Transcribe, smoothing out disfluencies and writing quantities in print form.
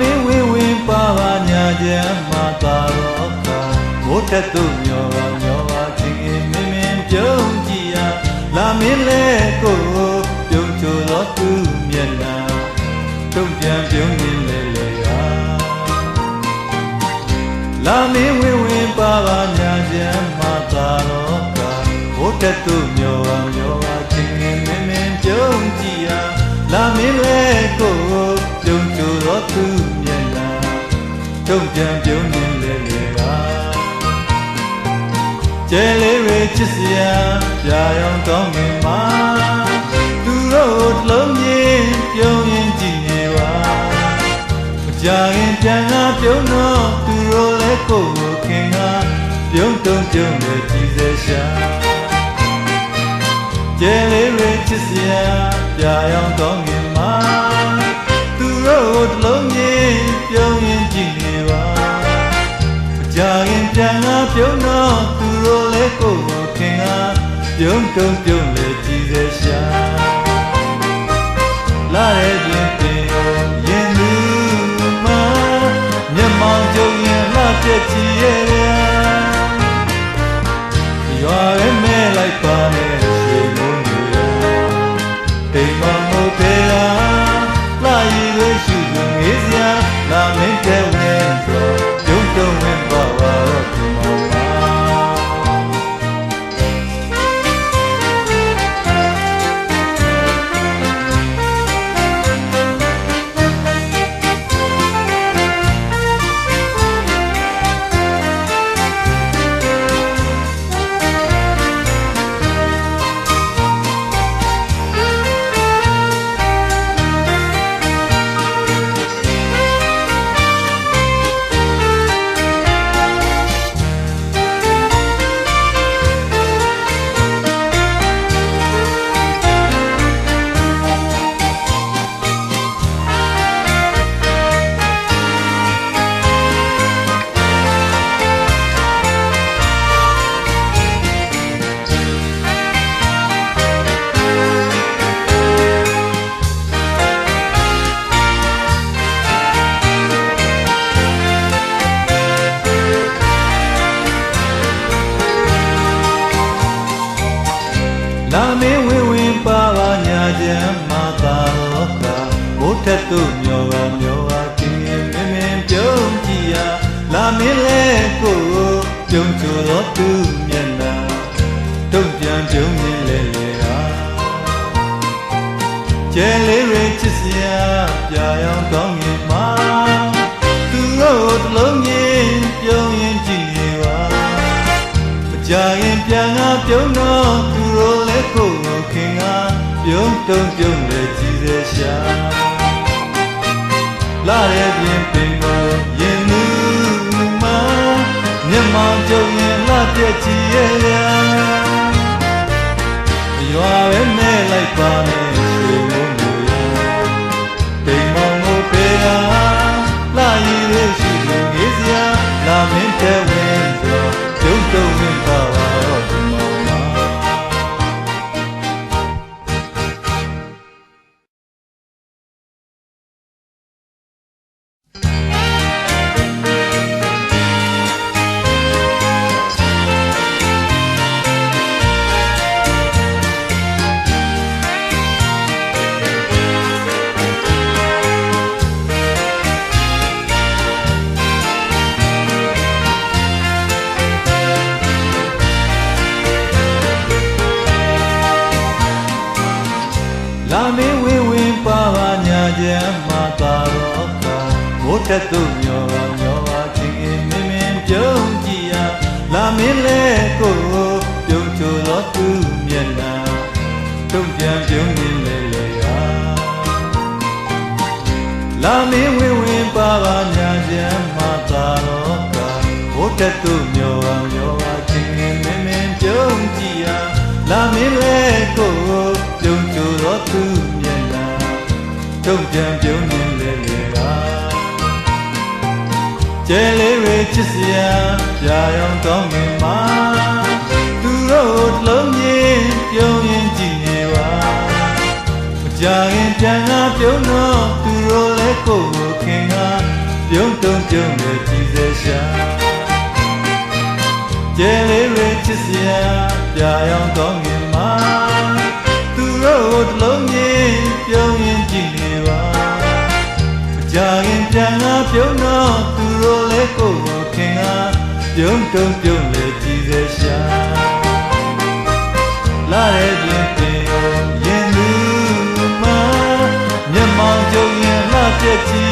မင်းဝင်းဝင်းပါပါညာချမ်းမှာသာတော့ကမိုးတက်သူမျောပါမျောပါချင်းမင်းမင်းပြုံးကြည့်ရလာမင်းလဲကိုပြုံးချိုတော့သူမျက်နှာတုံ့ပြန်ပြုံးနေလေလေဟာလာမင်းဝင်းဝင်းပါပါညာချမ်းမှာသာတော့ကမိုးတက်သူမျောပါမျောပါချင်းမင်းမင်းပြုံးကြည့်ရလာမင်းလဲကိုပြုံးချိုတော့သူမျက်နှာတုံ့ပြန်ပြုံးနေလေလေဟာကျဲလေးတွေချစ်စရာပြာရောင်ကောင်းငင်မှာသူတို့လုံးရင်းပြုံးရင်ကြည့်နေပါမကြရင်ပြန်လာပြုံးတော့သူတို့လည်းကိုယ်ကိုခင်ဟာပြုံးတုံးပြုံးနေကြည့်စေရှာကျဲလေးတွေချစ်စရာပြာရောင်ကောင်းငင်မှာသူတို့လုံးရင်းပြုံးရင်ကြည့်နေပါမကြရင်ပြန်လာပြုံးတော့သူတို့လည်းကိုယ်ကိုခင်ဟာပြုံးတုံးပြုံးလေကြည့်စေရှာလာရဲ့ပြင်ပင်ရင်သူမှာမျက်မှောင်ကြုံရင်လှပြည့်ကြည့်ရဲ့ရွာရဲ့မဲလိုက်ပါနဲ့ရွှေမိုးတွေတိမ်မမိုးပေလာလာရည်တွေရှုငေးစရာလာမင်းတဲ့ဝင်တော့ပြုံးတုံးဝင်ပါပါတော့ဒီမှာလာမင်းဝင်းဝင်းပါပါညာချမ်းမှာသာတော့ကမိုးထက်သူမျောပါမျောပါခင်မင်းမင်းပြုံးကြည့်ရလာမင်းလဲကိုပြုံးချိုတော့သူမျက်နှာတုံ့ပြန်ပြုံးနေလေလေဟာကျဲလေးတွေချစ်စရာပြာရောင်ကောင်းငင်မှာသူတို့လုံးရင်းပြုံးရင်ကြည့်နေပါမကြရင်ပြန်လာပြုံးတော့သူတို့လည်းကိုယ်ကိုခင်ဟာပြုံးတုံးပြုံးလေကြည့်စေရှာလာရဲ့ပြင်ပင်ကိုရင်သူမှာမျက်မှောင်ကြုံရင်လှပြည့်ကြည့်ရဲ့ရွာပဲမဲလိုက်ပါနဲ့ရွှေမိုးမျိုးရတိမ်မောင်ကိုပေလာလာရည်လေးရှိလို့ငေးစရာလာမင်းတဲ့ဝင်ဆိုကျုံတုံးဝင်ပါတော့ဒီမောင်ပါလာမင်းဝင်းဝင်းပါပါညာချမ်းမှာသာတော့ကမိုးတက်သူမျောပါမျောပါချင်းမင်းမင်းပြုံးကြည့်ရလာမင်းလဲကိုပြုံးချိုတော့သူမျက်နှာတုံ့ပြန်ပြုံးနေလေလေဟာလာမင်းဝင်းဝင်းပါပါညာချမ်းမှာသာတော့ကမိုးတက်သူမျောပါမျောပါချင်းမင်းမင်းပြုံးကြည့်ရလာမင်းလဲကိုပြုံးချိုတော့သူမျက်နှာတုံ့ပြန်ပြုံးနေလေလေဟာကျဲလေးတွေချစ်စရာပြာရောင်ကောင်းငင်မှာသူတို့လုံးရင်းပြုံးရင်ကြည့်နေပါမကြရင်ပြန်လာပြုံးတော့သူတို့လည်းကိုယ်ကို ခင်ကပြုံးတုံပြုံးလေကြည်စေရှာကျဲလေးတွေချစ်စရာပြာရောင်ကောင်းငင်မှာသူတို့တလုံးချင်းပြုံးရင်ကြည့်နေပါမကြခင်ပြန်လာပြုံးတော့သူတို့လည်းကိုယ်ခင်ကပြုံးတုံပြုံးလေကြည်စေရှာလာတဲ့ပြင်ပင်ရင်သူမှာမျက်မှောင်ကြုံရင်လှပြည့်ချင်